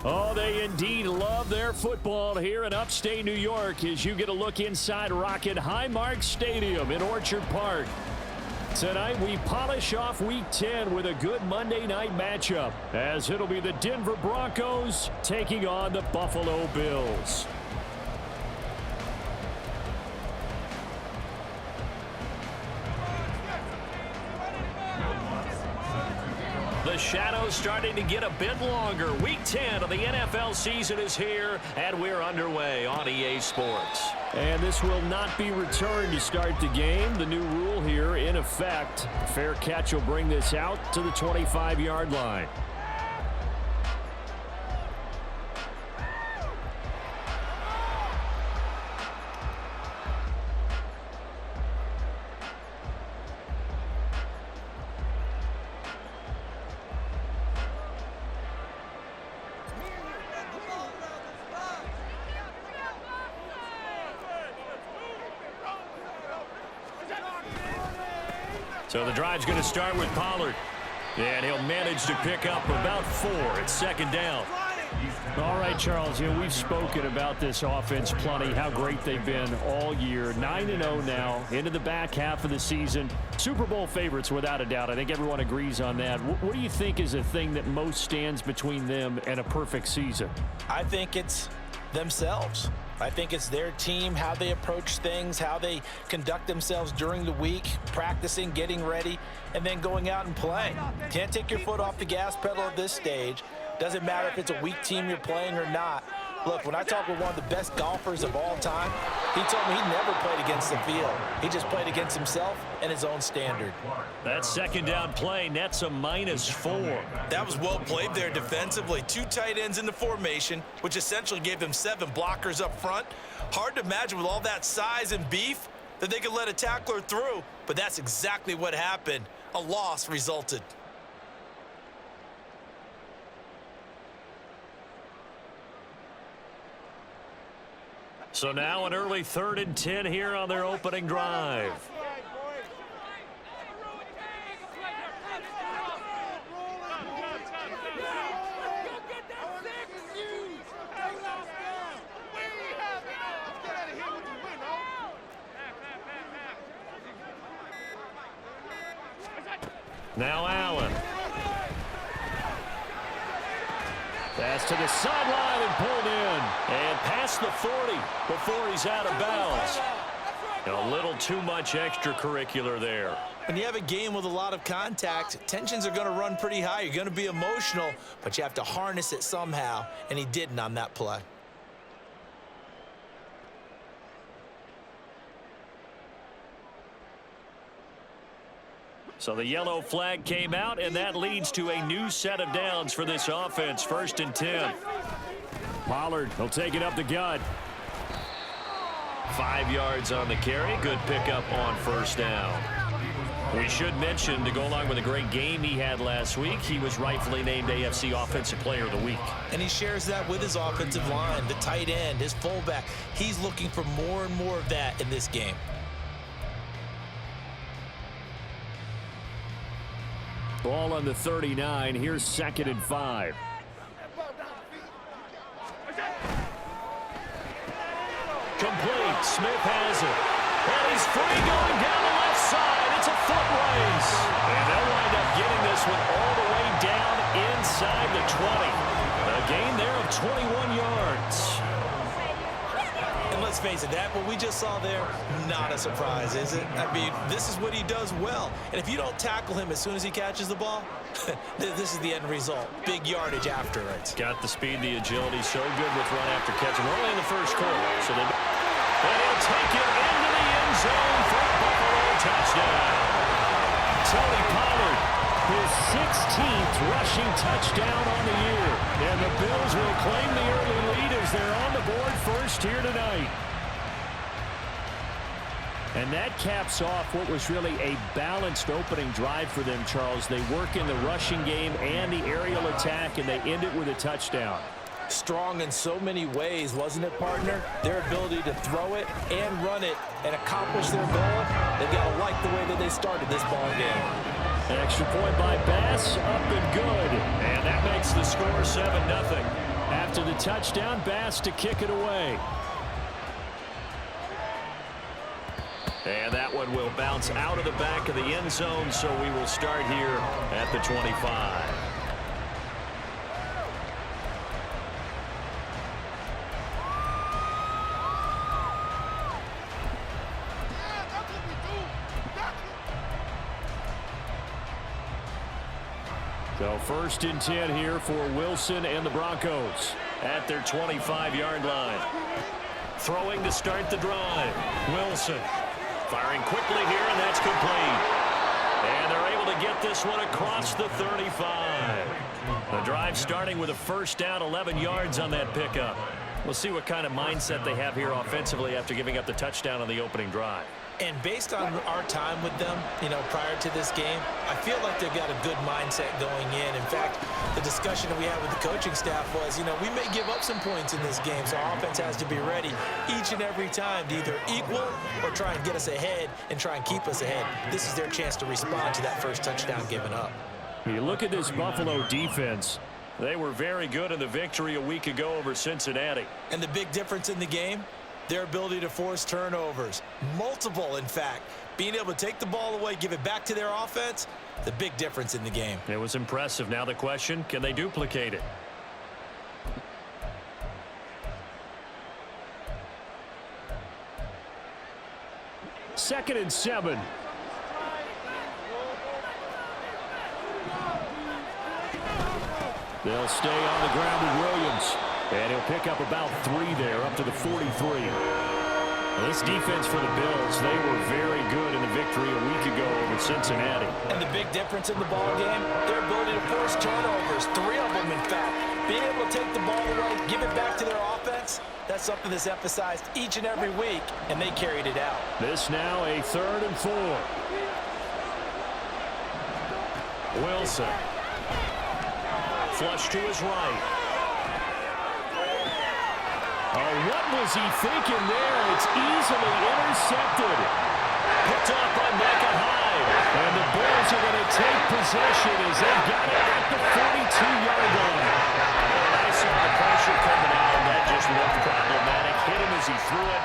Oh, they indeed love their football here in upstate New York as you get a look inside Rocket Highmark Stadium in Orchard Park. Tonight, we polish off Week 10 with a good Monday night matchup, as it'll be the Denver Broncos taking on the Buffalo Bills. The shadow's starting to get a bit longer. Week 10 of the NFL season is here, and we're underway on EA Sports. And this will not be returned to start the game. The new rule here in effect. Fair catch will bring this out to the 25-yard line. So the drive's going to start with Pollard. And he'll manage to pick up about 4 at second down. All right, Charles, we've spoken about this offense plenty, how great they've been all year. 9-0 now, into the back half of the season. Super Bowl favorites, without a doubt. I think everyone agrees on that. What do you think is the thing that most stands between them and a perfect season? I think it's themselves. I think it's their team, how they approach things, how they conduct themselves during the week, practicing, getting ready, and then going out and playing. Can't take your foot off the gas pedal at this stage. Doesn't matter if it's a weak team you're playing or not. Look, when I talk with one of the best golfers of all time, he told me he never played against the field. He just played against himself and his own standard. That second down play nets a -4. That was well played there defensively. 2 tight ends in the formation, which essentially gave them 7 blockers up front. Hard to imagine with all that size and beef that they could let a tackler through, but that's exactly what happened. A loss resulted. So now an early 3rd and 10 here on their opening drive. Now Allen. Pass to the sideline and pulled in. And past the 40 before he's out of bounds. A little too much extracurricular there. When you have a game with a lot of contact, tensions are going to run pretty high. You're going to be emotional, but you have to harness it somehow, and he didn't on that play. So the yellow flag came out, and that leads to a new set of downs for this offense. 1st and 10. Pollard, he'll take it up the gut. 5 yards on the carry. Good pickup on 1st down. We should mention, to go along with a great game he had last week, he was rightfully named AFC Offensive Player of the Week. And he shares that with his offensive line, the tight end, his fullback. He's looking for more and more of that in this game. Ball on the 39. Here's 2nd and 5. Complete. Smith has it. And he's free going down the left side. It's a foot race. And they'll wind up getting this one all the way down inside the 20. A gain there of 21 yards. And let's face it, that what we just saw there, not a surprise, is it? I mean, this is what he does well. And if you don't tackle him as soon as he catches the ball, this is the end result. Big yardage after it. Got the speed, the agility, so good with run after catch. We're only in the 1st quarter, so and he'll take it into the end zone for a Buffalo touchdown. Tony Pollard, his 16th rushing touchdown on the year. And the Bills will claim the early lead as they're on the board first here tonight. And that caps off what was really a balanced opening drive for them, Charles. They work in the rushing game and the aerial attack, and they end it with a touchdown. Strong in so many ways, wasn't it, partner? Their ability to throw it and run it and accomplish their goal, they've got to like the way that they started this ball game. An extra point by Bass, up and good. And that makes the score 7-0. After the touchdown, Bass to kick it away. And that one will bounce out of the back of the end zone, so we will start here at the 25. So 1st and 10 here for Wilson and the Broncos at their 25-yard line. Throwing to start the drive. Wilson firing quickly here, and that's complete. And they're able to get this one across the 35. The drive starting with a 1st down, 11 yards on that pickup. We'll see what kind of mindset they have here offensively after giving up the touchdown on the opening drive. And based on our time with them, prior to this game, I feel like they've got a good mindset going in. In fact, the discussion that we had with the coaching staff was, we may give up some points in this game, so our offense has to be ready each and every time to either equal or try and get us ahead and try and keep us ahead. This is their chance to respond to that first touchdown given up. You look at this Buffalo defense. They were very good in the victory a week ago over Cincinnati. And the big difference in the game? Their ability to force turnovers. Multiple, in fact. Being able to take the ball away, give it back to their offense, the big difference in the game. It was impressive. Now the question, can they duplicate it? Second and 7. They'll stay on the ground with Williams. And he'll pick up about 3 there, up to the 43. This defense for the Bills, they were very good in the victory a week ago over Cincinnati. And the big difference in the ball game, their ability to force turnovers, 3 of them in fact. Being able to take the ball away, give it back to their offense, that's something that's emphasized each and every week, and they carried it out. This now a 3rd and 4. Wilson. Flush to his right. Oh, what was he thinking there? It's easily intercepted. Picked up by Micah Hyde. And the Bills are going to take possession as they've got it at the 42-yard line. I saw the pressure coming out, and that just looked problematic. Hit him as he threw it,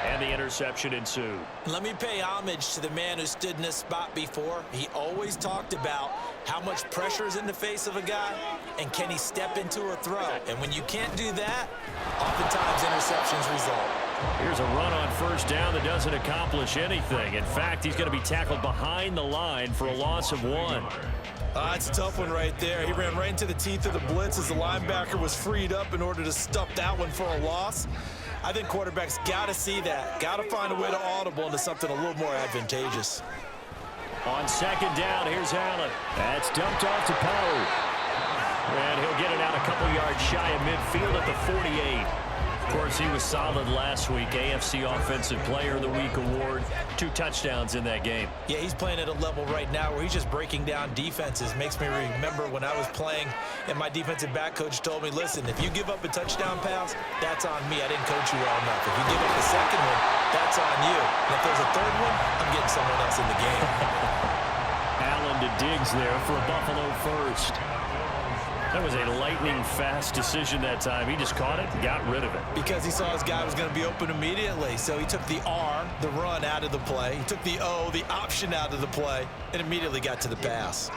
and the interception ensued. Let me pay homage to the man who stood in this spot before. He always talked about how much pressure is in the face of a guy, and can he step into a throw? And when you can't do that, oftentimes interceptions result. Here's a run on 1st down that doesn't accomplish anything. In fact, he's going to be tackled behind the line for a loss of 1. It's a tough one right there. He ran right into the teeth of the blitz as the linebacker was freed up in order to stuff that one for a loss. I think quarterbacks got to see that. Got to find a way to audible into something a little more advantageous. On 2nd down, here's Allen. That's dumped off to Pollard. And he'll get it out a couple yards shy of midfield at the 48. Of course, he was solid last week. AFC Offensive Player of the Week award. 2 touchdowns in that game. Yeah, he's playing at a level right now where he's just breaking down defenses. Makes me remember when I was playing and my defensive back coach told me, listen, if you give up a touchdown pass, that's on me. I didn't coach you well enough. If you give up the second one, that's on you. And if there's a third one, I'm getting someone else in the game. Allen to Diggs there for a Buffalo first. That was a lightning-fast decision that time. He just caught it and got rid of it. Because he saw his guy was going to be open immediately. So he took the R, the run, out of the play. He took the O, the option, out of the play, and immediately got to the pass.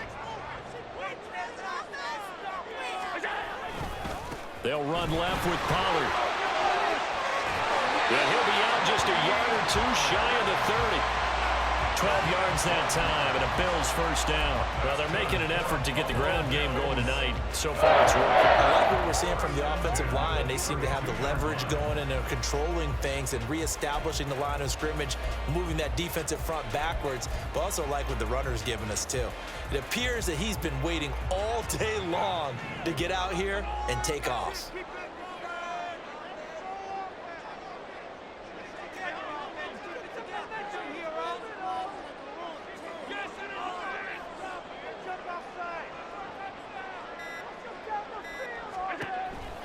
They'll run left with Pollard. And he'll be out just a yard or 2 shy of the 30. 12 yards that time, and a Bills 1st down. Well, they're making an effort to get the ground game going tonight. So far, it's working. I like what we're seeing from the offensive line. They seem to have the leverage going, and they're controlling things and reestablishing the line of scrimmage, moving that defensive front backwards, but also like what the runner's giving us, too. It appears that he's been waiting all day long to get out here and take off.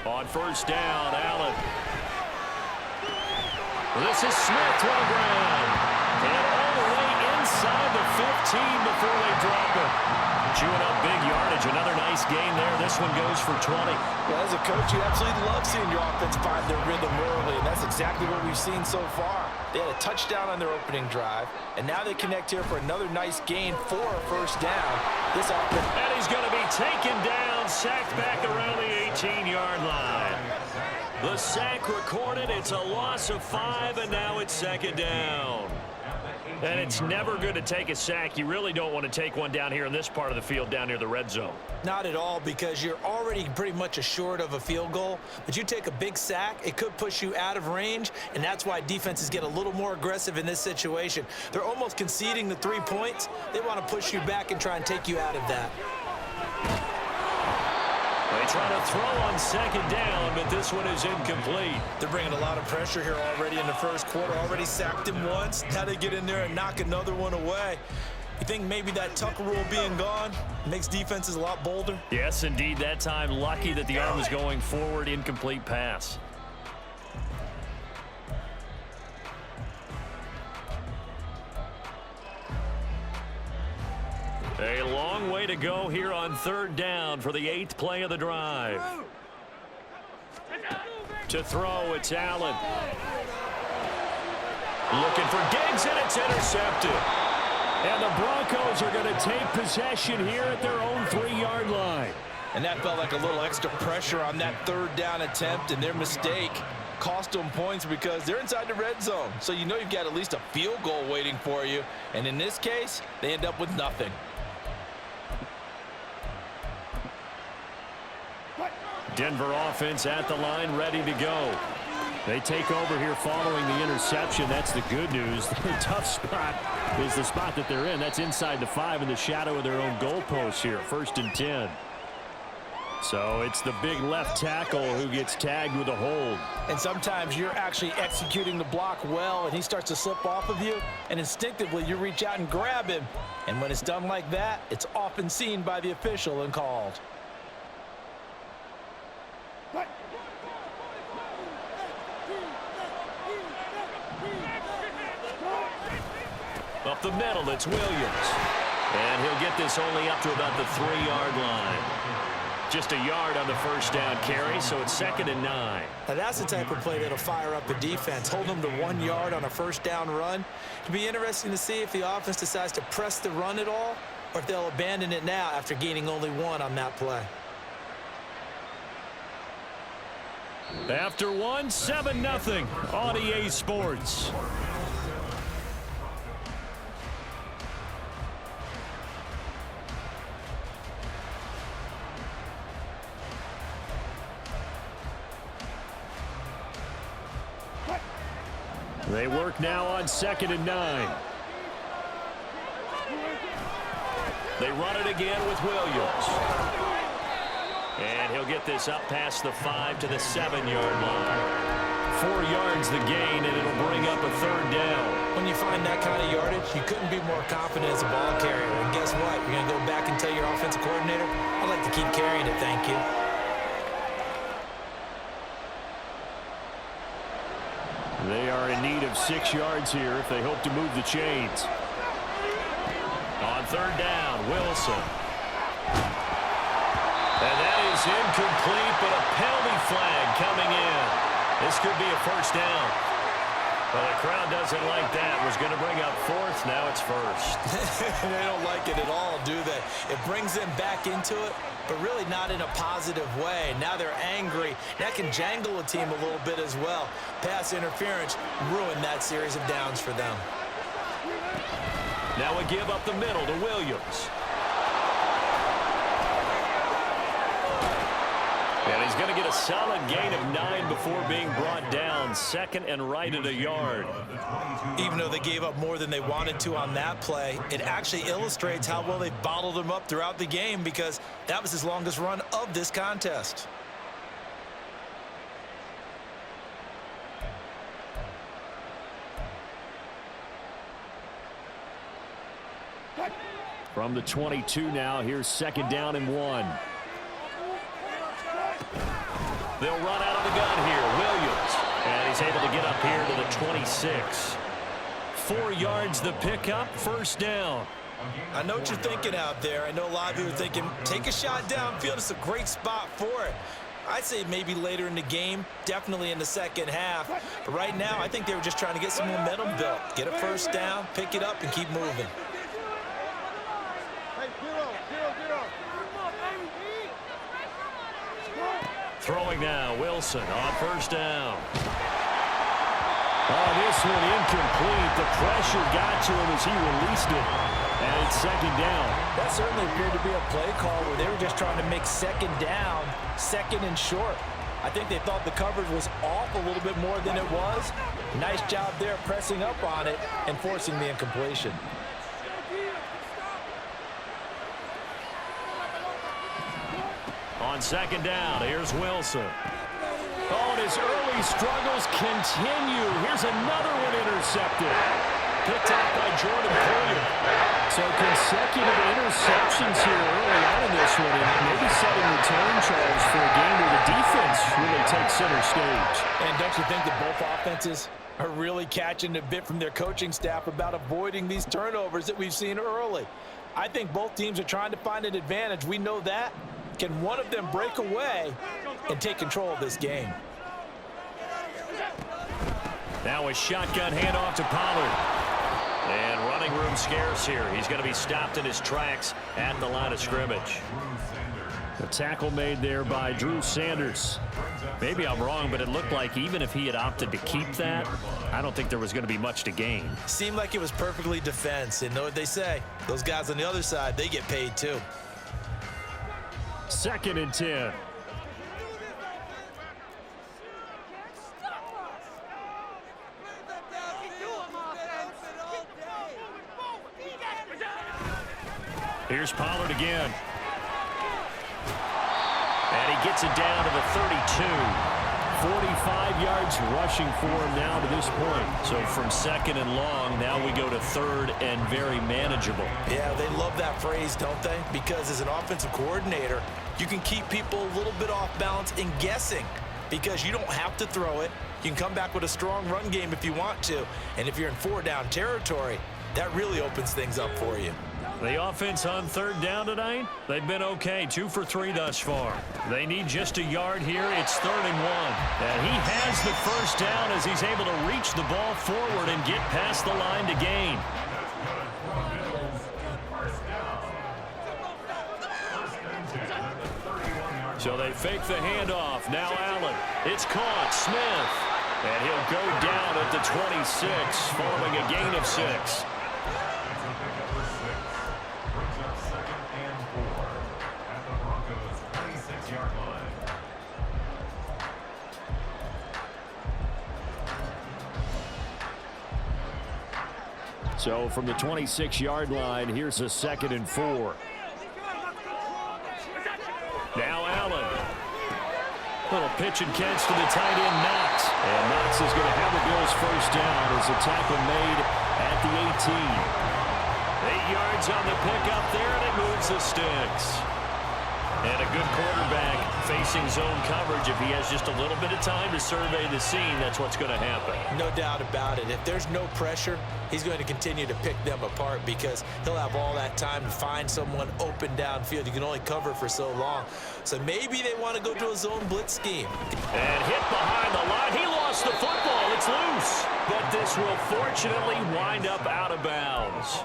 On 1st down, Allen. This is Smith to the ground. And all the way inside the 15 before they drop him. Chewing up big yardage. Another nice gain there. This one goes for 20. Well, as a coach, you absolutely love seeing your offense find their rhythm early, and that's exactly what we've seen so far. They had a touchdown on their opening drive, and now they connect here for another nice gain for a first down. This offense... And he's going to be taken down, sacked back around the 18-yard line. The sack recorded. It's a loss of 5, and now it's second down. And it's never good to take a sack. You really don't want to take one down here in this part of the field, down near the red zone. Not at all, because you're already pretty much assured of a field goal. But you take a big sack, it could push you out of range, and that's why defenses get a little more aggressive in this situation. They're almost conceding the 3 points. They want to push you back and try and take you out of that. They try to throw on second down, but this one is incomplete. They're bringing a lot of pressure here already in the first quarter. Already sacked him once. Now they get in there and knock another one away. You think maybe that Tucker rule being gone makes defenses a lot bolder? Yes, indeed. That time, lucky that the arm was going forward. Incomplete pass. A long way to go here on third down for the 8th play of the drive. To throw, it's Allen. Looking for Diggs, and it's intercepted. And the Broncos are going to take possession here at their own 3-yard line. And that felt like a little extra pressure on that third down attempt, and their mistake cost them points because they're inside the red zone. So you know you've got at least a field goal waiting for you. And in this case, they end up with nothing. Denver offense at the line, ready to go. They take over here following the interception. That's the good news. The tough spot is the spot that they're in. That's inside the 5 in the shadow of their own goalpost here. 1st and 10. So it's the big left tackle who gets tagged with a hold. And sometimes you're actually executing the block well, and he starts to slip off of you, and instinctively you reach out and grab him. And when it's done like that, it's often seen by the official and called. Up the middle, it's Williams. And he'll get this only up to about the 3-yard line. Just a yard on the first down carry, so it's 2nd and 9. Now that's the type of play that'll fire up the defense. Hold them to 1 yard on a first down run. It'll be interesting to see if the offense decides to press the run at all, or if they'll abandon it now after gaining only 1 on that play. After 1, 7-0 on EA Sports. They work now on 2nd and 9. They run it again with Williams. And he'll get this up past the 5 to the 7-yard line. 4 yards the gain, and it'll bring up a 3rd down. When you find that kind of yardage, you couldn't be more confident as a ball carrier. And guess what? You're going to go back and tell your offensive coordinator, I'd like to keep carrying it, thank you. They are in need of 6 yards here if they hope to move the chains. On 3rd down, Wilson. And that is incomplete, but a penalty flag coming in. This could be a first down. Well, the crowd doesn't like that. Was going to bring up 4th. Now it's 1st. They don't like it at all, do they? It brings them back into it, but really not in a positive way. Now they're angry. That can jangle a team a little bit as well. Pass interference ruined that series of downs for them. Now a give up the middle to Williams. And he's going to get a solid gain of 9 before being brought down. 2nd and right at a yard. Even though they gave up more than they wanted to on that play, it actually illustrates how well they bottled him up throughout the game, because that was his longest run of this contest. From the 22 now, here's 2nd down and 1. They'll run out of the gun here. Williams. And he's able to get up here to the 26. 4 yards the pickup. First down. I know what you're thinking out there. I know a lot of you are thinking, take a shot downfield. It's a great spot for it. I'd say maybe later in the game, definitely in the second half. But right now, I think they were just trying to get some momentum built. Get a first down, pick it up, and keep moving. Throwing now, Wilson on first down. Oh, this one incomplete. The pressure got to him as he released it. And it's second down. That certainly appeared to be a play call where they were just trying to make second down, second and short. I think they thought the coverage was off a little bit more than it was. Nice job there pressing up on it and forcing the incompletion. On second down, here's Wilson. Oh, and his early struggles continue. Here's another one intercepted. Picked out by Jordan Poyer. So consecutive interceptions here early on in this one, and maybe setting the tone, Charles, for a game where the defense really takes center stage. And don't you think that both offenses are really catching a bit from their coaching staff about avoiding these turnovers that we've seen early? I think both teams are trying to find an advantage. We know that. Can one of them break away and take control of this game? Now a shotgun handoff to Pollard. And running room scarce here. He's going to be stopped in his tracks at the line of scrimmage. The tackle made there by Drew Sanders. Maybe I'm wrong, but it looked like even if he had opted to keep that, I don't think there was going to be much to gain. Seemed like it was perfectly defense. And know what they say? Those guys on the other side, they get paid too. Second and 10. Here's Pollard again. And he gets it down to the 32. 45 yards rushing for him now to this point. So from second and long, now we go to third and very manageable. Yeah, they love that phrase, don't they? Because as an offensive coordinator, you can keep people a little bit off balance and guessing because you don't have to throw it. You can come back with a strong run game if you want to. And if you're in four-down territory, that really opens things up for you. The offense on third down tonight, they've been okay, 2 for 3 thus far. They need just a yard here. It's 3rd and 1. And he has the first down as he's able to reach the ball forward and get past the line to gain. So they fake the handoff. Now Allen. It's caught. Smith. And he'll go down at the 26 following a gain of 6. So from the 26-yard line, here's a 2nd and 4. Now Allen. Little pitch and catch to the tight end, Knox. And Knox is going to have the Bills first down as a tackle made at the 18. 8 yards on the pickup there, and it moves the sticks. And a good quarterback facing zone coverage. If he has just a little bit of time to survey the scene, that's what's going to happen. No doubt about it. If there's no pressure, he's going to continue to pick them apart because he'll have all that time to find someone open downfield. You can only cover for so long. So maybe they want to go to a zone blitz scheme. And hit behind the line. He lost the football. It's loose. But this will fortunately wind up out of bounds.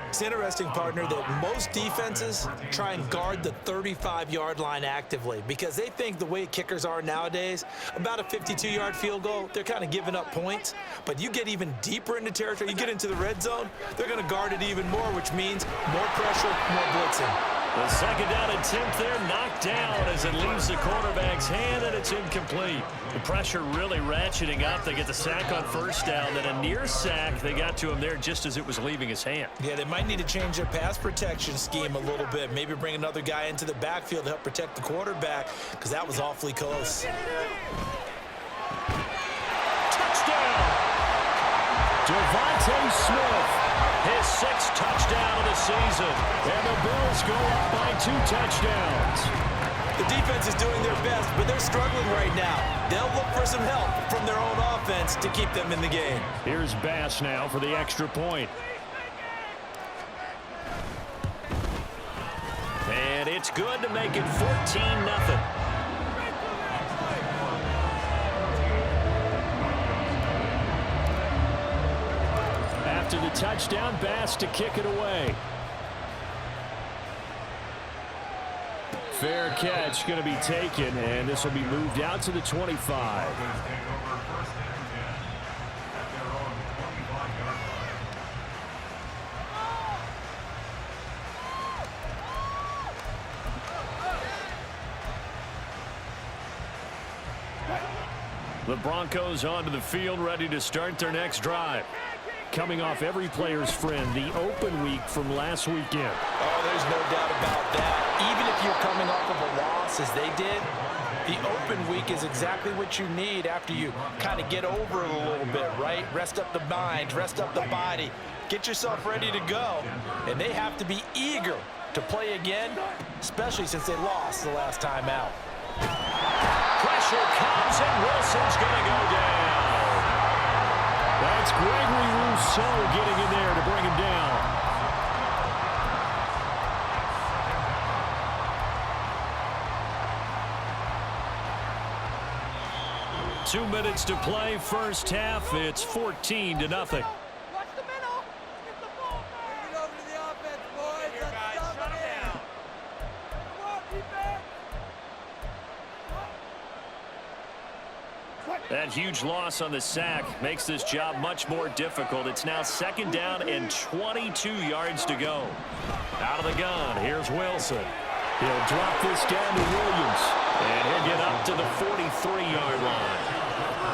It's interesting, partner, that most defenses try and guard the 35-yard line actively because they think the way kickers are nowadays, about a 52-yard field goal, they're kind of giving up points. But you get even deeper into territory, you get into the red zone, they're going to guard it even more, which means more pressure, more blitzing. The second down attempt there knocked down as it leaves the quarterback's hand, and it's incomplete. The pressure really ratcheting up. They get the sack on first down, then a near sack. They got to him there just as it was leaving his hand. Yeah, they might need to change their pass protection scheme a little bit. Maybe bring another guy into the backfield to help protect the quarterback because that was awfully close. Touchdown! Devontae Smith. His 6th touchdown of the season. And the Bills go up by 2 touchdowns. The defense is doing their best, but they're struggling right now. They'll look for some help from their own offense to keep them in the game. Here's Bass now for the extra point. And it's good to make it 14-0. After the touchdown, Bass to kick it away. Fair catch going to be taken, and this will be moved out to the 25. The Broncos onto the field, ready to start their next drive. Coming off every player's friend, the open week from last weekend. Oh, there's no doubt about that. Even if you're coming off of a loss as they did, the open week is exactly what you need after you kind of get over it a little bit, right? Rest up the mind, rest up the body, get yourself ready to go. And they have to be eager to play again, especially since they lost the last time out. Pressure comes, and Wilson's going to go down. That's Gregory Rousseau getting in there to bring him down. Two minutes to play, first half. It's 14-0. Watch the middle. Get the ball back. Bring it over to the offense, boys. Let's shut it down. Come on, defense. That huge loss on the sack makes this job much more difficult. It's now second down and 22 yards to go. Out of the gun, here's Wilson. He'll drop this down to Williams, and he'll get up to the 43-yard line.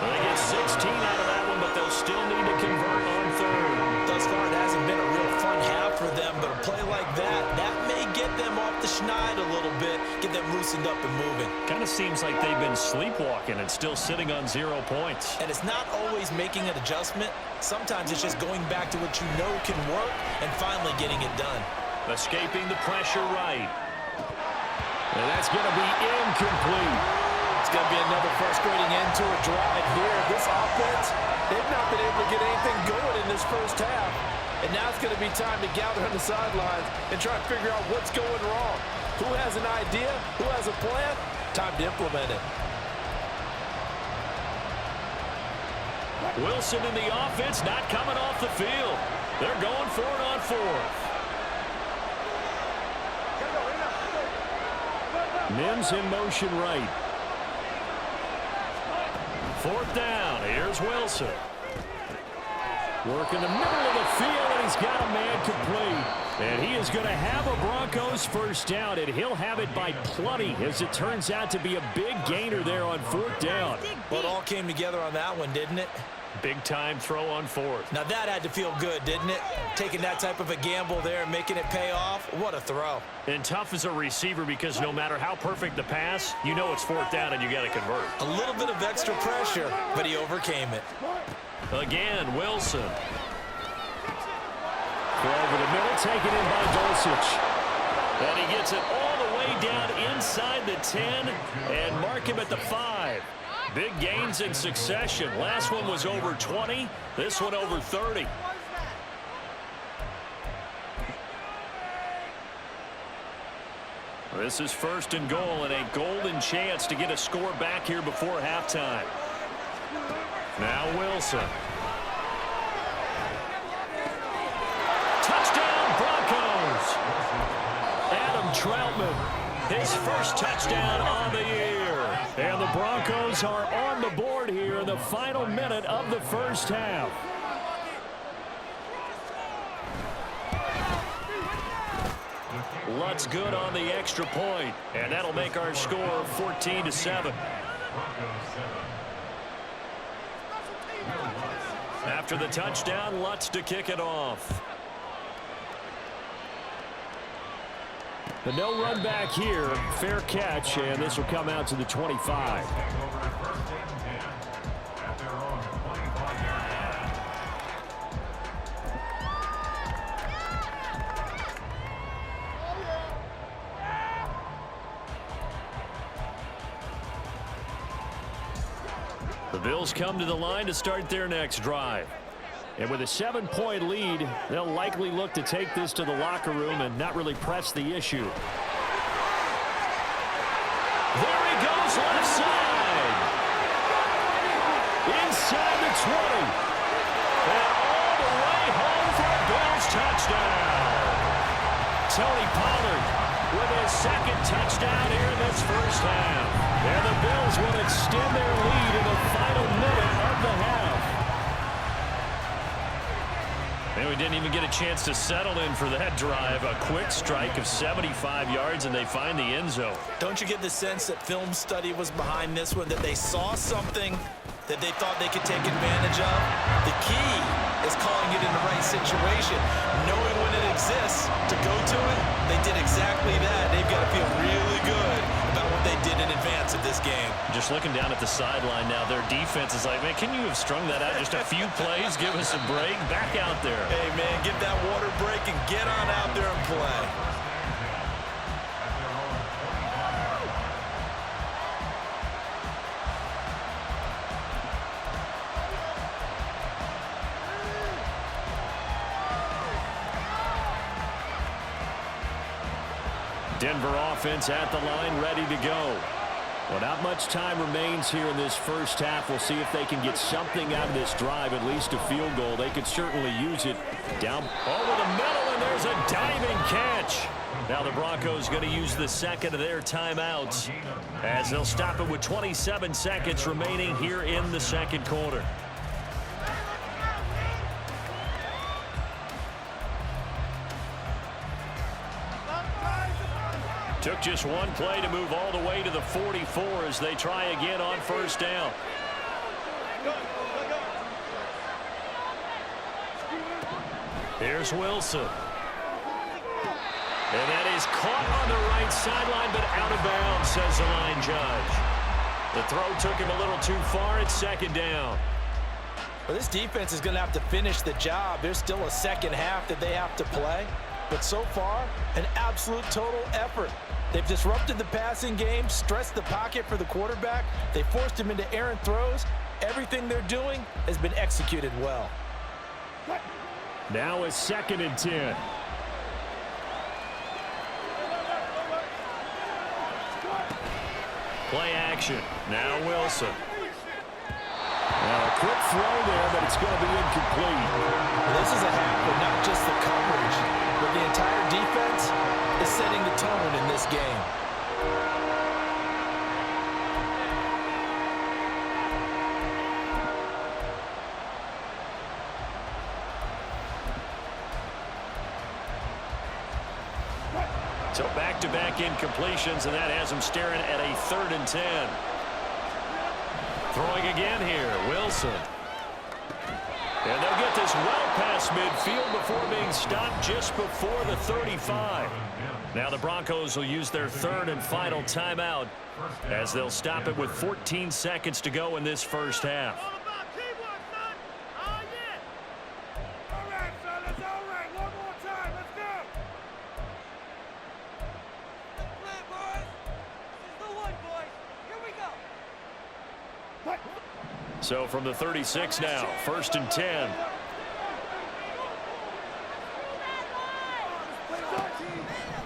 They get 16 out of that one, but they'll still need to convert on third. Thus far, it hasn't been a real fun half for them, but a play like that may get them off the schneid a little bit, get them loosened up and moving. Kind of seems like they've been sleepwalking and still sitting on 0 points. And it's not always making an adjustment. Sometimes it's just going back to what you know can work and finally getting it done. Escaping the pressure right. And that's going to be incomplete. It's going to be another frustrating end to a drive here. This offense, they've not been able to get anything going in this first half. And now it's going to be time to gather on the sidelines and try to figure out what's going wrong. Who has an idea? Who has a plan? Time to implement it. Wilson in the offense not coming off the field. They're going for it on fourth. Mims in motion right. Fourth down. Here's Wilson. Work in the middle of the field, and he's got a man complete. And he is going to have a Broncos first down, and he'll have it by plenty, as it turns out to be a big gainer there on fourth down. Well, it all came together on that one, didn't it? Big-time throw on fourth. Now that had to feel good, didn't it? Taking that type of a gamble there and making it pay off. What a throw. And tough as a receiver, because no matter how perfect the pass, you know it's fourth down and you got to convert. A little bit of extra pressure, but he overcame it. Again, Wilson. Throw over the middle, taken in by Dulcich. And he gets it all the way down inside the 10 and mark him at the 5. Big gains in succession. Last one was over 20. This one over 30. This is first and goal, and a golden chance to get a score back here before halftime. Now Wilson. Touchdown, Broncos. Adam Troutman, his first touchdown on the year. And the Broncos are on the board here in the final minute of the first half. Lutz good on the extra point, and that'll make our score 14-7. After the touchdown, Lutz to kick it off. The no run back here, fair catch, and this will come out to the 25. The Bills come to the line to start their next drive. And with a 7-point lead, they'll likely look to take this to the locker room and not really press the issue. There he goes, left side. Inside the 20. And all the way home for a Bills touchdown. Tony Pollard with his second touchdown here in this first half. And the Bills will extend their lead in the final minute of the half. And we didn't even get a chance to settle in for that drive. A quick strike of 75 yards, and they find the end zone. Don't you get the sense that film study was behind this one, that they saw something that they thought they could take advantage of? The key is calling it in the right situation, knowing when it exists to go to it. They did exactly that. They've got to feel really good about what they did in advance of this game. Just looking down at the sideline now, their defense is like, man, can you have strung that out just a few plays? Give us a break. Back out there. Hey, man, get that water break and get on out there and play. Denver offense at the line, ready to go. Well, not much time remains here in this first half. We'll see if they can get something out of this drive, at least a field goal. They could certainly use it. Down over the middle, and there's a diving catch. Now the Broncos going to use the second of their timeouts as they'll stop it with 27 seconds remaining here in the second quarter. Took just one play to move all the way to the 44 as they try again on first down. Here's Wilson. And that is caught on the right sideline, but out of bounds, says the line judge. The throw took him a little too far. It's second down. Well, this defense is going to have to finish the job. There's still a second half that they have to play. But so far, an absolute total effort. They've disrupted the passing game, stressed the pocket for the quarterback. They forced him into errant throws. Everything they're doing has been executed well. Now it's 2nd and 10. Play action. Now Wilson. Now a quick throw there, but it's going to be incomplete. This is a half, but not just the coverage, but the entire defense is setting the tone in this game. So back-to-back incompletions, and that has them staring at a 3rd and 10. Throwing again here, Wilson. And they'll get this well past midfield before being stopped just before the 35. Now the Broncos will use their 3rd and final timeout as they'll stop it with 14 seconds to go in this first half. So from the 36 now, 1st and 10.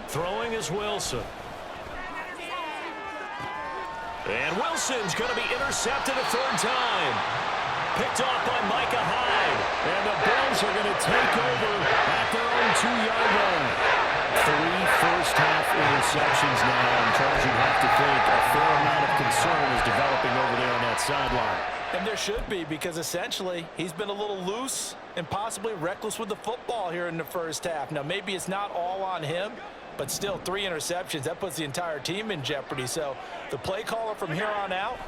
Throwing is Wilson. And Wilson's going to be intercepted a 3rd time. Picked off by Micah Hyde. And the Bills are going to take over at their own 2-yard line. 3 first-half interceptions now. And Charles, you have to think a fair amount of concern is developing over there on that sideline. And there should be, because essentially he's been a little loose and possibly reckless with the football here in the first half. Now, maybe it's not all on him, but still 3 interceptions. That puts the entire team in jeopardy. So the play caller from here on out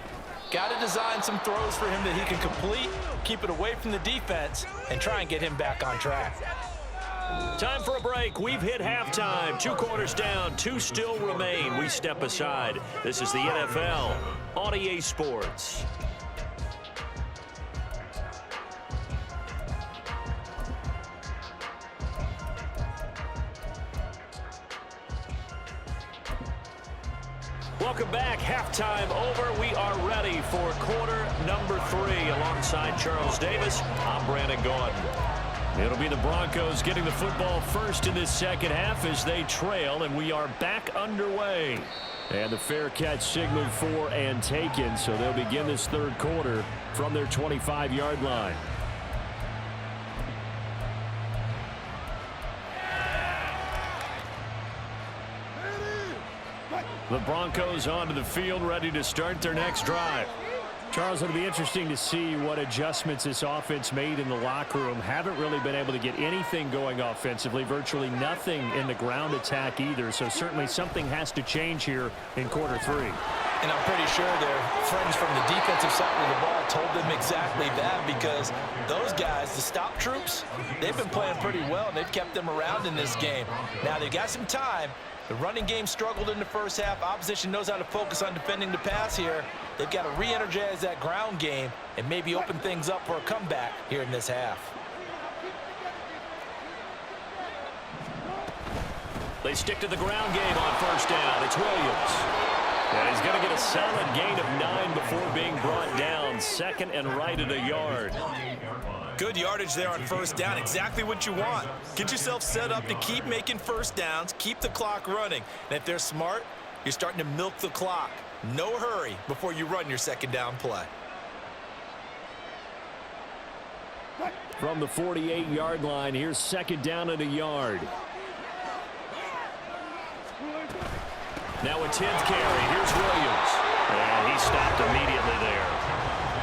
got to design some throws for him that he can complete, keep it away from the defense, and try and get him back on track. Time for a break. We've hit halftime. 2 quarters down. 2 still remain. We step aside. This is the NFL on EA Sports. Welcome back. Halftime over. We are ready for quarter number 3. Alongside Charles Davis, I'm Brandon Gordon. It'll be the Broncos getting the football first in this second half as they trail, and we are back underway. And the fair catch signaled for and taken, so they'll begin this third quarter from their 25-yard line. The Broncos onto the field, ready to start their next drive. Charles, it'll be interesting to see what adjustments this offense made in the locker room. Haven't really been able to get anything going offensively, virtually nothing in the ground attack either. So certainly something has to change here in quarter three. And I'm pretty sure their friends from the defensive side of the ball told them exactly that, because those guys, the stop troops, they've been playing pretty well, and they've kept them around in this game. Now they've got some time. The running game struggled in the first half. Opposition knows how to focus on defending the pass here. They've got to re-energize that ground game and maybe open things up for a comeback here in this half. They stick to the ground game on first down. It's Williams. And he's going to get a solid gain of 9 before being brought down. Second and right at a yard. Good yardage there on first down. Exactly what you want. Get yourself set up to keep making first downs, keep the clock running. And if they're smart, you're starting to milk the clock. No hurry before you run your second down play. From the 48-yard line, here's second down at a yard. Now a 10th carry. Here's Williams. And he stopped immediately there.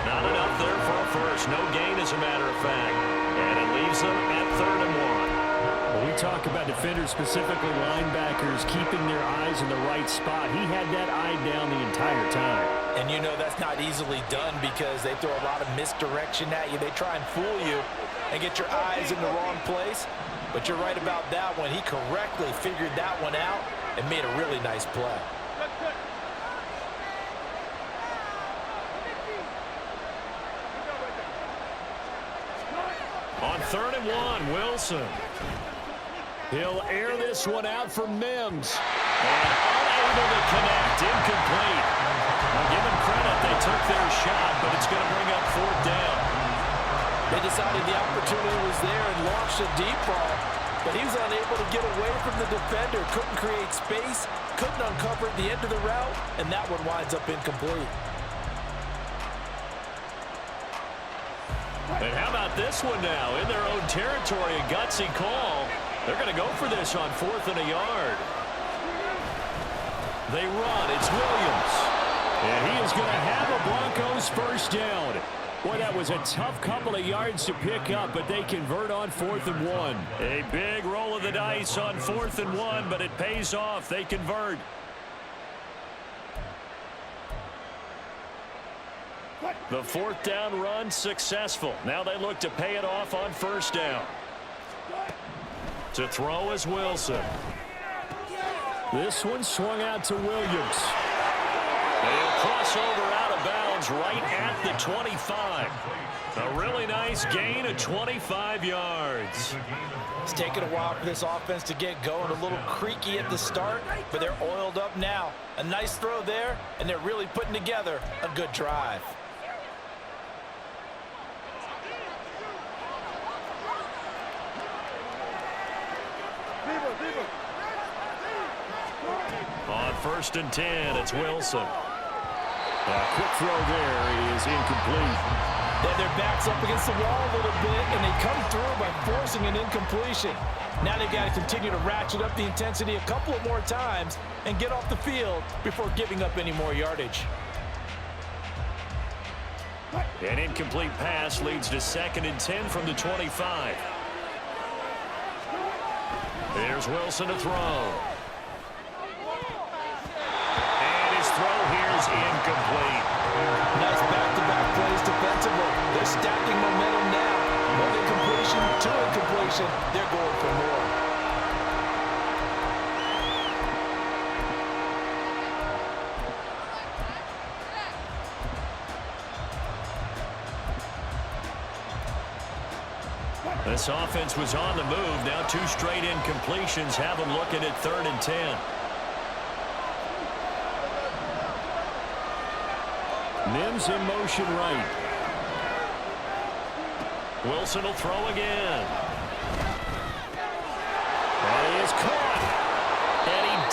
Not enough there for a first. No gain, as a matter of fact. And it leaves them at 3rd and 1. When we talk about defenders, specifically linebackers, keeping their eyes in the right spot, he had that eye down the entire time. And you know that's not easily done because they throw a lot of misdirection at you. They try and fool you and get your eyes in the wrong place. But you're right about that one. He correctly figured that one out and made a really nice play. On 3rd and 1, Wilson. He'll air this one out for Mims. And unable to connect. Incomplete. Well, give them credit. They took their shot, but it's going to bring up 4th down. They decided the opportunity was there and launched a deep ball, but he was unable to get away from the defender. Couldn't create space, couldn't uncover the end of the route, and that one winds up incomplete. And how about this one now? In their own territory, a gutsy call. They're going to go for this on 4th and a yard. They run. It's Williams. And he is going to have a Broncos first down. Boy, that was a tough couple of yards to pick up, but they convert on 4th and 1. A big roll of the dice on 4th and 1, but it pays off. They convert. The 4th down run successful. Now they look to pay it off on first down. To throw is Wilson. This one swung out to Williams. They'll cross over out of bounds right at the 25. A really nice gain of 25 yards. It's taken a while for this offense to get going. A little creaky at the start, but they're oiled up now. A nice throw there, and they're really putting together a good drive. On 1st and 10, it's Wilson. A quick throw there is incomplete. They have their backs up against the wall a little bit, and they come through by forcing an incompletion. Now they've got to continue to ratchet up the intensity a couple of more times and get off the field before giving up any more yardage. An incomplete pass leads to 2nd and 10 from the 25. There's Wilson to throw. Throw here's incomplete. Nice back-to-back plays defensively. They're stacking momentum now. 1 incompletion, 2 incompletion. They're going for more. This offense was on the move. Now 2 straight incompletions have them looking at 3rd and 10. Mims in motion right. Wilson will throw again.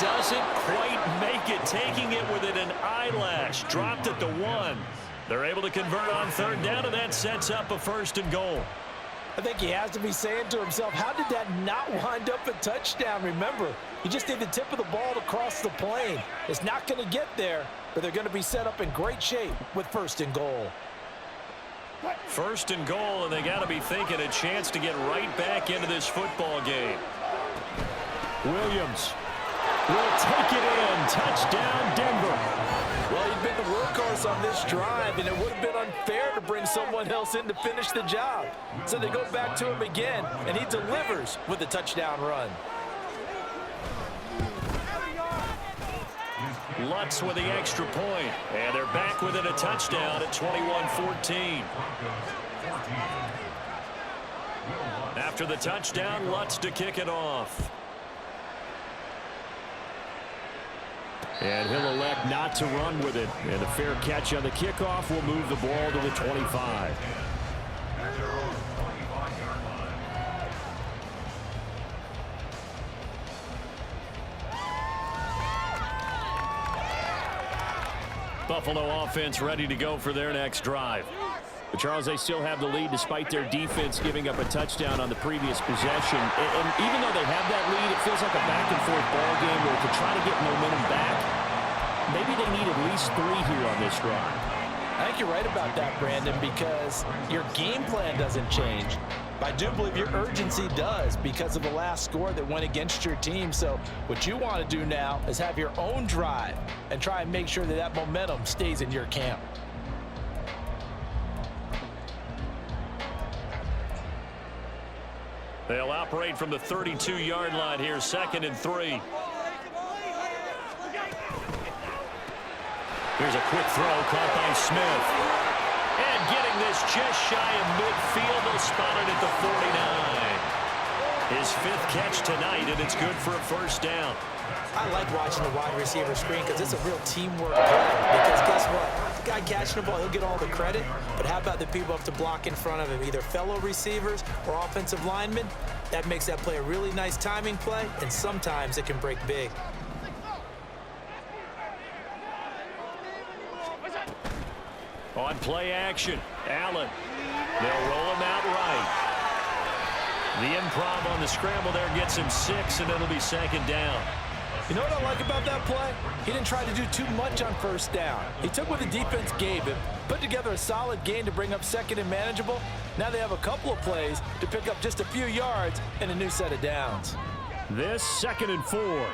doesn't quite make it, taking it within an eyelash. Dropped it to 1. They're able to convert on third down, and that sets up a 1st and goal. I think he has to be saying to himself, how did that not wind up a touchdown? Remember, he just did the tip of the ball to cross the plane. It's not going to get there, but they're going to be set up in great shape with 1st and goal. 1st and goal, and they got to be thinking a chance to get right back into this football game. Williams will take it in. Touchdown, Denver. Well, he'd been the workhorse on this drive, and it would have been unfair to bring someone else in to finish the job. So they go back to him again, and he delivers with a touchdown run. Lutz with the extra point, and they're back within a touchdown at 21-14. After the touchdown, Lutz to kick it off. And he'll elect not to run with it. And a fair catch on the kickoff will move the ball to the 25. Buffalo offense ready to go for their next drive. But Charles, they still have the lead despite their defense giving up a touchdown on the previous possession. And even though they have that lead, it feels like a back-and-forth ball game where to try to get momentum back, maybe they need at least 3 here on this drive. I think you're right about that, Brandon, because your game plan doesn't change. I do believe your urgency does because of the last score that went against your team. So what you want to do now is have your own drive and try and make sure that that momentum stays in your camp. They'll operate from the 32-yard line here, 2nd and 3. Here's a quick throw caught by Smith. And getting this just shy of midfield, they'll spot it at the 49. His 5th catch tonight, and it's good for a 1st down. I like watching the wide receiver screen because it's a real teamwork play. Because guess what? The guy catching the ball, he'll get all the credit. But how about the people up to block in front of him, either fellow receivers or offensive linemen? That makes that play a really nice timing play, and sometimes it can break big. On play action, Allen. They'll roll him out right. The improv on the scramble there gets him 6, and it'll be 2nd down. You know what I like about that play? He didn't try to do too much on 1st down. He took what the defense gave him, put together a solid gain to bring up 2nd and manageable. Now they have a couple of plays to pick up just a few yards and a new set of downs. This 2nd and 4.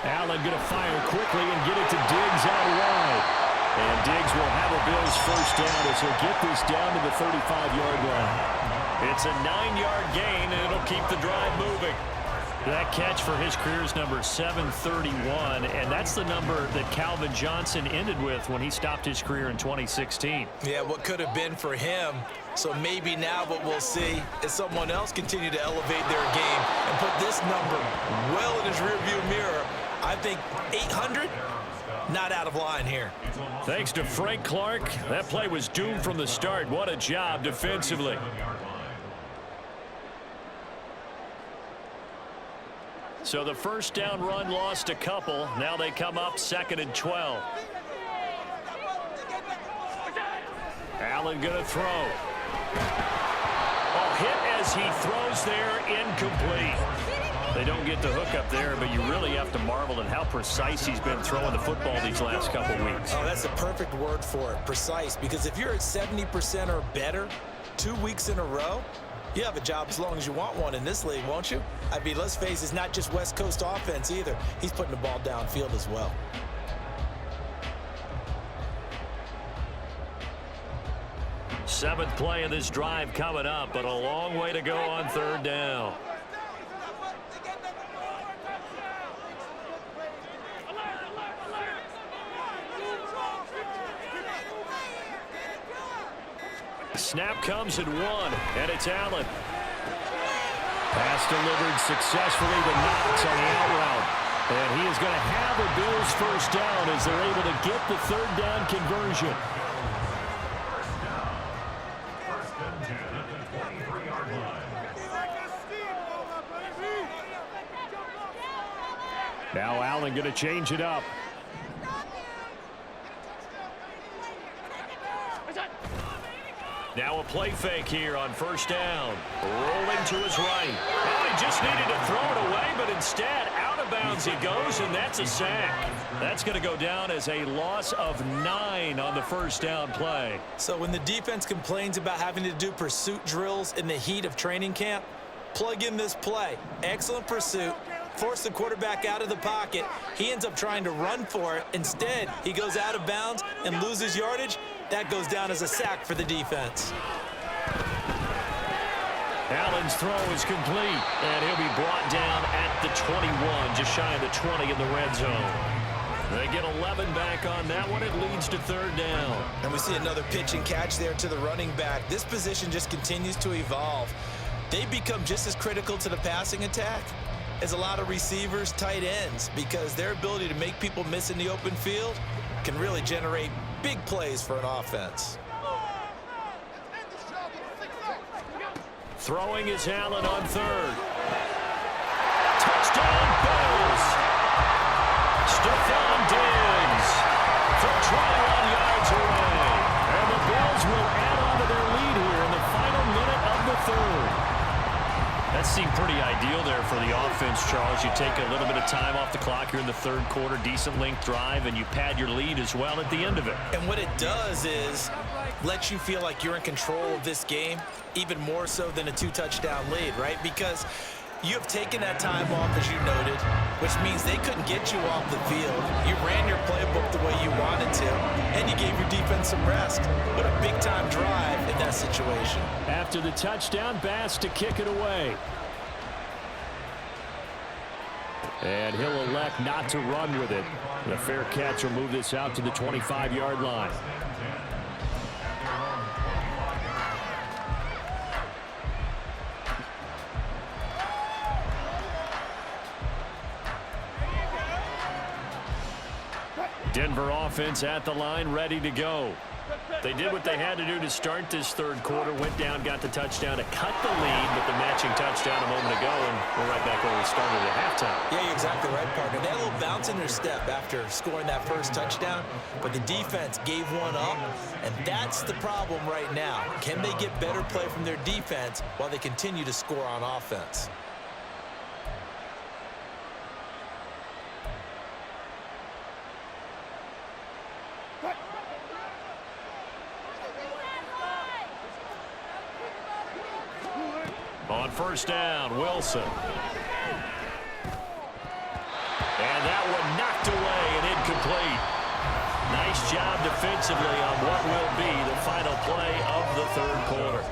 Allen going to fire quickly and get it to Diggs out wide. And Diggs will have a Bills 1st down as he'll get this down to the 35-yard line. It's a 9-yard gain, and it'll keep the drive moving. That catch for his career is number 731, and that's the number that Calvin Johnson ended with when he stopped his career in 2016. Yeah, what could have been for him. So maybe now what we'll see is someone else continue to elevate their game and put this number well in his rearview mirror. I think 800, not out of line here. Thanks to Frank Clark, that play was doomed from the start. What a job defensively. So the 1st down run lost a couple. Now they come up 2nd and 12. Allen going to throw. Oh, hit as he throws there, incomplete. They don't get the hook up there, but you really have to marvel at how precise he's been throwing the football these last couple weeks. Oh, that's the perfect word for it, precise, because if you're at 70% or better 2 weeks in a row, you have a job as long as you want one in this league, won't you? I mean, let's face it, it's not just West Coast offense either. He's putting the ball downfield as well. Seventh play of this drive coming up, but a long way to go on 3rd down. Snap comes at 1, and it's Allen. Pass delivered successfully to Knox on the out route. And he is going to have a Bills 1st down as they're able to get the 3rd down conversion. Now Allen going to change it up. Now a play fake here on first down. Rolling to his right. Oh, he just needed to throw it away, but instead out of bounds he goes, and that's a sack. That's going to go down as a loss of 9 on the first down play. So when the defense complains about having to do pursuit drills in the heat of training camp, plug in this play. Excellent pursuit. Force the quarterback out of the pocket. He ends up trying to run for it. Instead, he goes out of bounds and loses yardage. That goes down as a sack for the defense. Allen's throw is complete, and he'll be brought down at the 21, just shy of the 20 in the red zone. They get 11 back on that one. It leads to third down. And we see another pitch and catch there to the running back. This position just continues to evolve. They become just as critical to the passing attack as a lot of receivers, tight ends, because their ability to make people miss in the open field can really generate big plays for an offense. Throwing is Allen on third. Touchdown, Bills! Stephon Diggs from 21 yards away. And the Bills will add on to their lead here in the final minute of the third. That seemed pretty ideal there for the offense, Charles. You take a little bit of time off the clock here in the third quarter, decent length drive, and you pad your lead as well at the end of it. And what it does is lets you feel like you're in control of this game, even more so than a 2-touchdown lead, right? Because you have taken that time off, as you noted, which means they couldn't get you off the field. You ran your playbook the way you wanted to, and you gave your defense some rest. What a big-time drive in that situation. After the touchdown, Bass to kick it away. And he'll elect not to run with it. The fair catch will move this out to the 25-yard line. Denver offense at the line, ready to go. They did what they had to do to start this third quarter, went down, got the touchdown to cut the lead, but the matching touchdown a moment ago, and we're right back where we started at halftime. Yeah, you're exactly right, partner. They had a little bounce in their step after scoring that first touchdown, but the defense gave one up, and that's the problem right now. Can they get better play from their defense while they continue to score on offense? On first down, Wilson. And that one knocked away and incomplete. Nice job defensively on what will be the final play of the third quarter.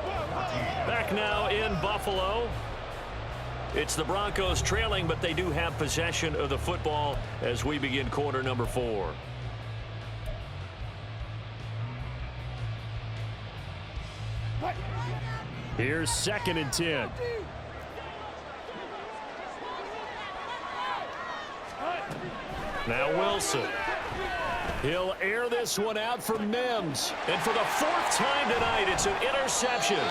Back now in Buffalo. It's the Broncos trailing, but they do have possession of the football as we begin quarter number 4. Here's 2nd and 10. Now Wilson. He'll air this one out for Mims. And for the 4th time tonight, it's an interception.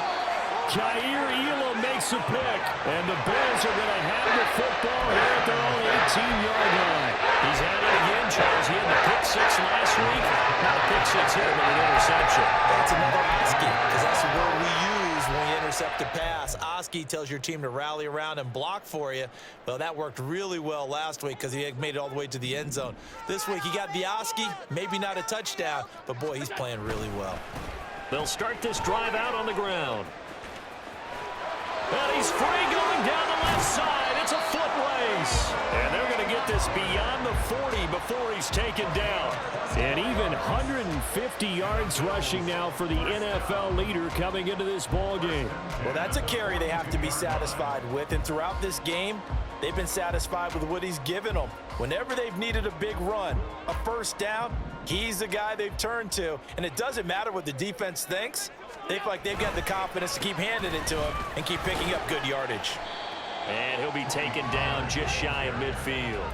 Kaiir Elam makes a pick. And the Bills are going to have the football here at their own 18-yard line. He's had it again, Charles. He had the pick 6 last week. Not a pick 6 here, but an interception. That's another Oski, because that's the word we use when we intercept a pass. Oski tells your team to rally around and block for you. Well, that worked really well last week because he made it all the way to the end zone. This week, he got the Oski, maybe not a touchdown, but boy, he's playing really well. They'll start this drive out on the ground. And he's free going down the left side. It's a foot race. And they're going to get this beyond the 40 before he's taken down. And even 150 yards rushing now for the NFL leader coming into this ball game. Well, that's a carry they have to be satisfied with. And throughout this game, they've been satisfied with what he's given them. Whenever they've needed a big run, a first down, he's the guy they've turned to. And it doesn't matter what the defense thinks. They feel like they've got the confidence to keep handing it to him and keep picking up good yardage. And he'll be taken down just shy of midfield.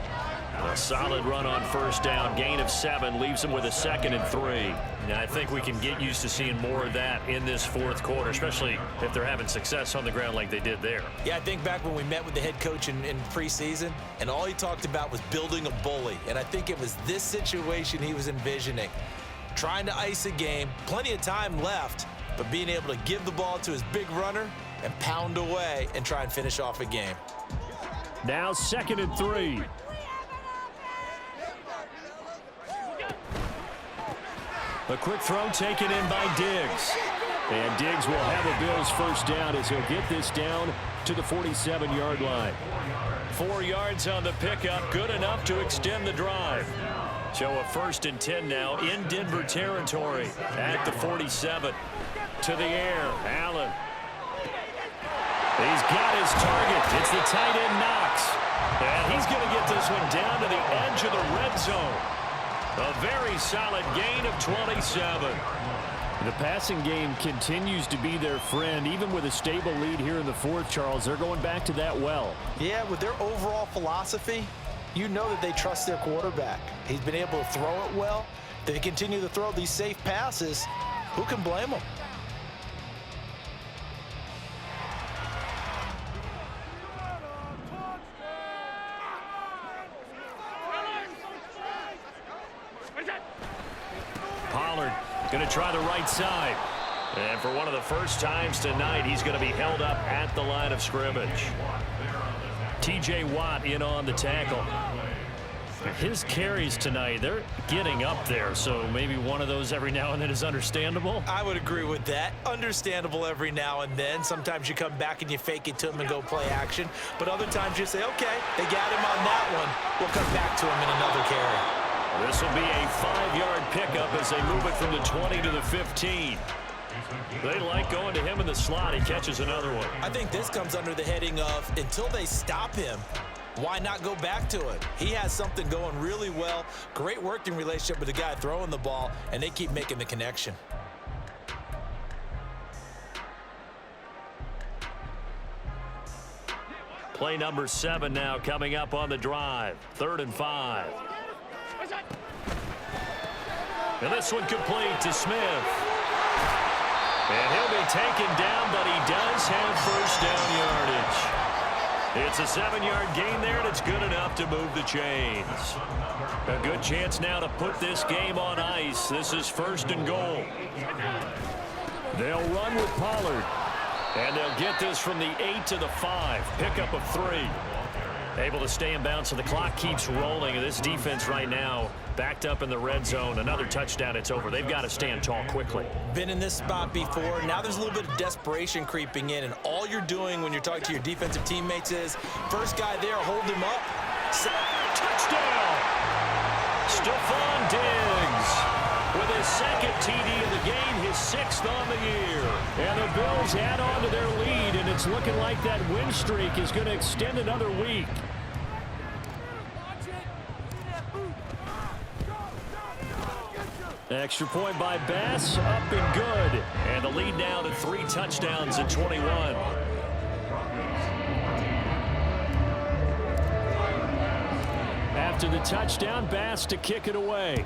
A solid run on first down. Gain of 7 leaves them with a 2nd and 3. Now, I think we can get used to seeing more of that in this fourth quarter, especially if they're having success on the ground like they did there. Yeah, I think back when we met with the head coach in preseason, and all he talked about was building a bully. And I think it was this situation he was envisioning. Trying to ice a game, plenty of time left, but being able to give the ball to his big runner and pound away and try and finish off a game. Now 2nd and 3. A quick throw taken in by Diggs. And Diggs will have a Bills first down as he'll get this down to the 47-yard line. 4 yards on the pickup, good enough to extend the drive. So a 1st and 10 now in Denver territory at the 47. To the air, Allen. He's got his target. It's the tight end Knox. And he's going to get this one down to the edge of the red zone. A very solid gain of 27. The passing game continues to be their friend. Even with a stable lead here in the fourth, Charles, they're going back to that well. Yeah, with their overall philosophy, you know that they trust their quarterback. He's been able to throw it well. They continue to throw these safe passes. Who can blame them? Pollard going to try the right side. And for one of the first times tonight, he's going to be held up at the line of scrimmage. T.J. Watt in on the tackle. His carries tonight, they're getting up there, so maybe one of those every now and then is understandable. I would agree with that. Understandable every now and then. Sometimes you come back and you fake it to him and go play action. But other times you say, okay, they got him on that one. We'll come back to him in another carry. This will be a 5-yard pickup as they move it from the 20 to the 15. They like going to him in the slot. He catches another one. I think this comes under the heading of until they stop him, why not go back to it? He has something going really well. Great working relationship with the guy throwing the ball, and they keep making the connection. Play number 7 now coming up on the drive. 3rd and 5. And this one complete to Smith. And he'll be taken down, but he does have first down yardage. It's a 7-yard gain there, and it's good enough to move the chains. A good chance now to put this game on ice. This is 1st and goal. They'll run with Pollard. And they'll get this from the 8 to the 5. Pickup of 3. Able to stay in bounds, so the clock keeps rolling. And this defense right now backed up in the red zone. Another touchdown, it's over. They've got to stand tall quickly. Been in this spot before. Now there's a little bit of desperation creeping in. And all you're doing when you're talking to your defensive teammates is, first guy there, hold him up. Touchdown! Stephon Diggs with his 2nd TD of the game, his 6th on the year. And the Bills add on to their lead, and it's looking like that win streak is going to extend another week. Extra point by Bass, up and good. And the lead now to 3 touchdowns at 21. After the touchdown, Bass to kick it away.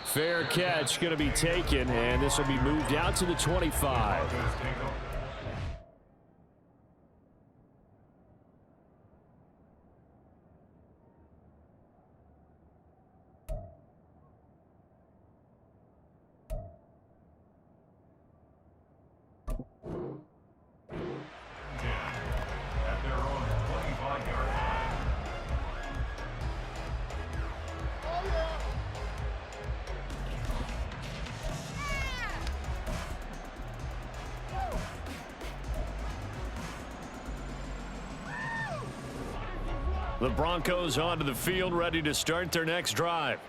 Fair catch going to be taken, and this will be moved out to the 25. The Broncos onto the field, ready to start their next drive.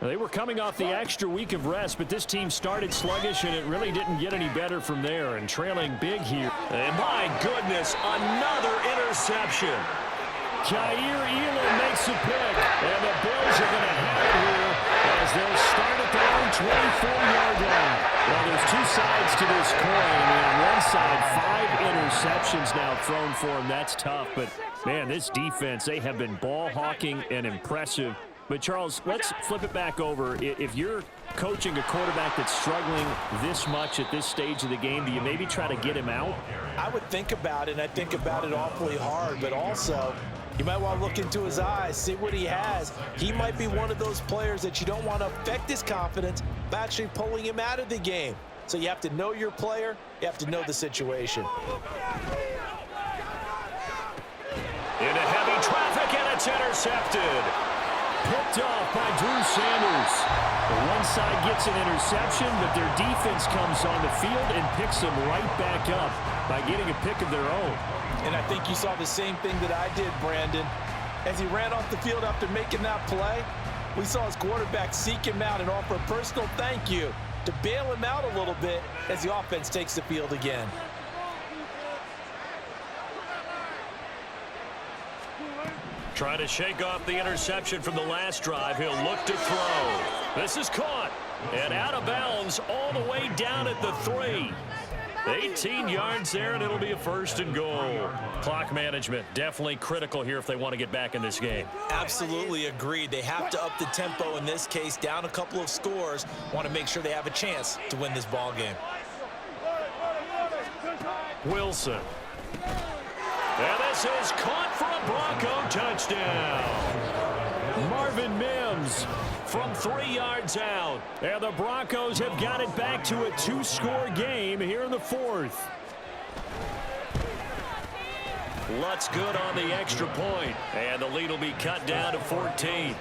They were coming off the extra week of rest, but this team started sluggish, and it really didn't get any better from there, and trailing big here. And my goodness, another interception. Kaiir Elam makes a pick, and the Bills are going to have it here as they'll start at their own 24-yard line. Well, there's 2 sides to this coin. I mean, on one side, 5 interceptions now thrown for him. That's tough, but Man, this defense, they have been ball hawking and impressive. But, Charles, let's flip it back over. If you're coaching a quarterback that's struggling this much at this stage of the game, do you maybe try to get him out? I would think about it, and I think about it awfully hard, but also you might want to look into his eyes, see what he has. He might be one of those players that you don't want to affect his confidence by actually pulling him out of the game. So you have to know your player, you have to know the situation. Into heavy traffic, and it's intercepted. Picked off by Drew Sanders. One side gets an interception, but their defense comes on the field and picks them right back up by getting a pick of their own. And I think you saw the same thing that I did, Brandon. As he ran off the field after making that play, we saw his quarterback seek him out and offer a personal thank you to bail him out a little bit as the offense takes the field again. Trying to shake off the interception from the last drive. He'll look to throw. This is caught and out of bounds all the way down at the 3. 18 yards there, and it'll be a 1st and goal. Clock management definitely critical here if they want to get back in this game. Absolutely agreed. They have to up the tempo in this case, down a couple of scores. Want to make sure they have a chance to win this ball game. Wilson. And this is caught for a Bronco touchdown. Marvin Mims from 3 yards out. And the Broncos have got it back to a 2-score game here in the 4th. Lutz good on the extra point. And the lead will be cut down to 14.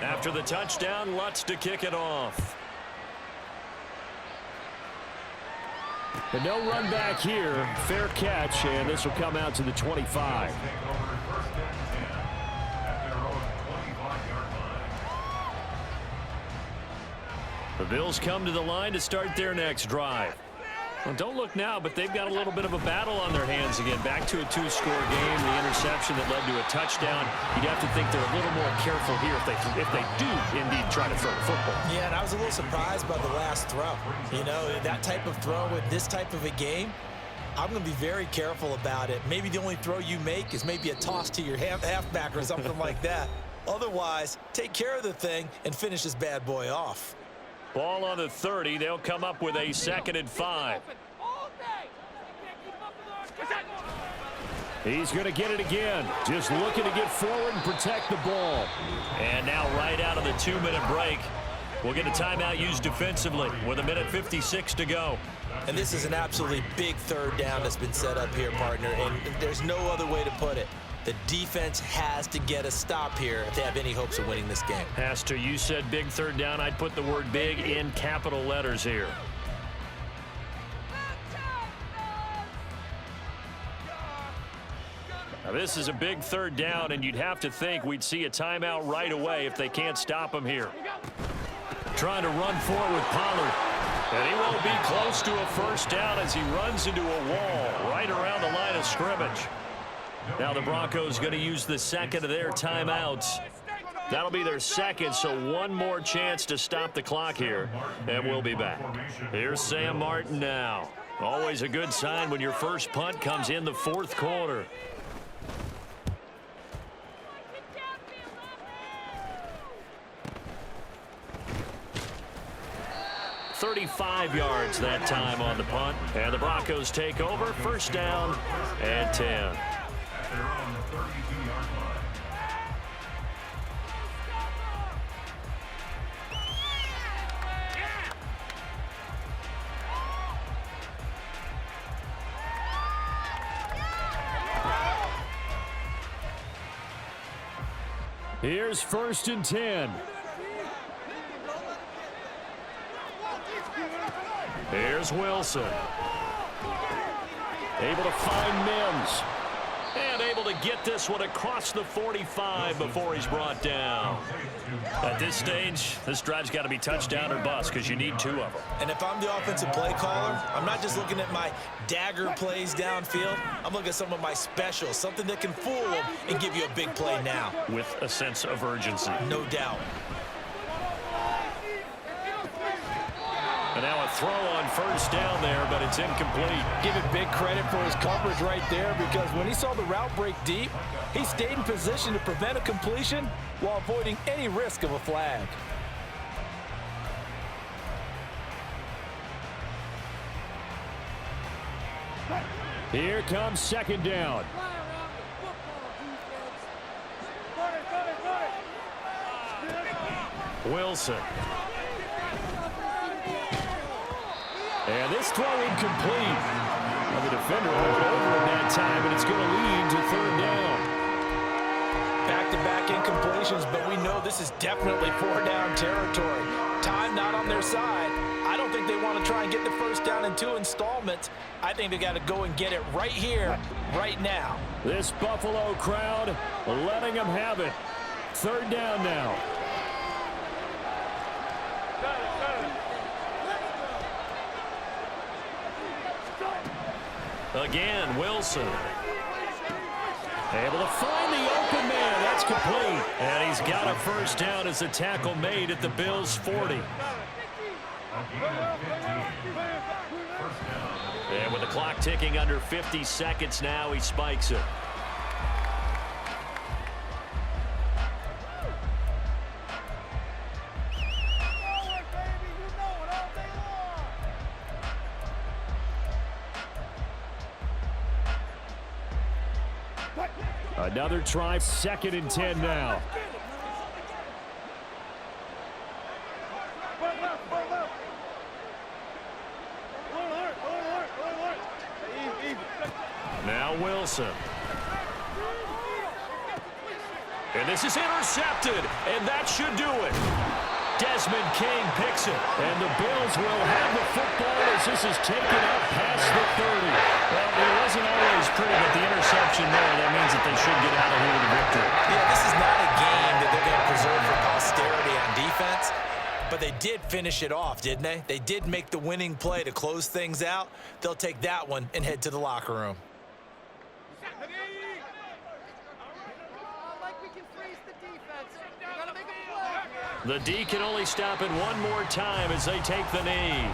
After the touchdown, Lutz to kick it off. But no run back here. Fair catch, and this will come out to the 25. The Bills come to the line to start their next drive. Well, don't look now, but they've got a little bit of a battle on their hands again. Back to a 2-score game. The interception that led to a touchdown. You'd have to think they're a little more careful here if they do indeed try to throw the football. Yeah, and I was a little surprised by the last throw. You know, that type of throw with this type of a game, I'm going to be very careful about it. Maybe the only throw you make is maybe a toss to your halfback or something like that. Otherwise, take care of the thing and finish this bad boy off. Ball on the 30. They'll come up with a 2nd and 5. He's going to get it again. Just looking to get forward and protect the ball. And now right out of the 2-minute break, we'll get a timeout used defensively with 1:56 to go. And this is an absolutely big 3rd down that's been set up here, partner, and there's no other way to put it. The defense has to get a stop here if they have any hopes of winning this game. Has to. You said big 3rd down. I'd put the word big in capital letters here. Now this is a big 3rd down, and you'd have to think we'd see a timeout right away if they can't stop him here. Trying to run forward with Pollard. And he won't be close to a 1st down as he runs into a wall right around the line of scrimmage. Now the Broncos going to use the 2nd of their timeouts. That'll be their 2nd, so one more chance to stop the clock here, and we'll be back. Here's Sam Martin now. Always a good sign when your first punt comes in the 4th quarter. .35 yards that time on the punt, and the Broncos take over. 1st down and 10. Here's 1st and 10. Here's Wilson. Able to find Mims. And able to get this one across the 45 before he's brought down. At this stage, this drive's got to be touchdown or bust because you need 2 of them. And if I'm the offensive play caller, I'm not just looking at my dagger plays downfield. I'm looking at some of my specials, something that can fool them and give you a big play now. With a sense of urgency. No doubt. And now a throw on first down there, but it's incomplete. Give it big credit for his coverage right there, because when he saw the route break deep, he stayed in position to prevent a completion while avoiding any risk of a flag. Here comes second down. Wilson. And this throw incomplete. Well, the defender went over it that time, but it's going to lead to third down. Back-to-back incompletions, but we know this is definitely four-down territory. Time not on their side. I don't think they want to try and get the first down in 2 installments. I think they got to go and get it right here, right now. This Buffalo crowd letting them have it. Third down now. Again, Wilson. Able to find the open man. That's complete. And he's got a first down as a tackle made at the Bills' 40. And with the clock ticking under 50 seconds now, he spikes it. Another try, 2nd and 10 now. Now Wilson. And this is intercepted, and that should do it. Desmond King picks it, and the Bills will have the football as this is taken up past the 30. Well, it wasn't always pretty, but the interception there, that means that they should get out of here with a victory. Yeah, this is not a game that they're going to preserve for posterity on defense, but they did finish it off, didn't they? They did make the winning play to close things out. They'll take that one and head to the locker room. The D can only stop it one more time as they take the knee.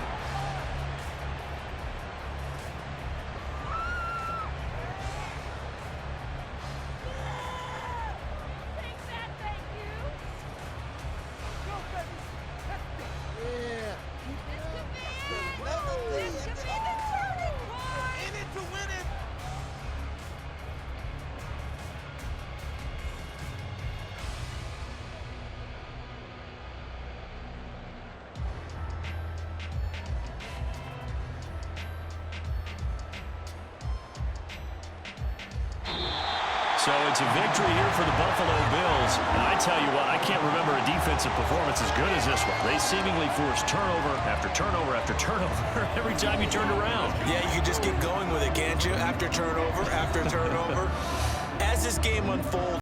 So it's a victory here for the Buffalo Bills. And I tell you what, I can't remember a defensive performance as good as this one. They seemingly forced turnover after turnover after turnover every time you turned around. Yeah, you can just keep going with it, can't you? After turnover, after turnover. As this game unfolds,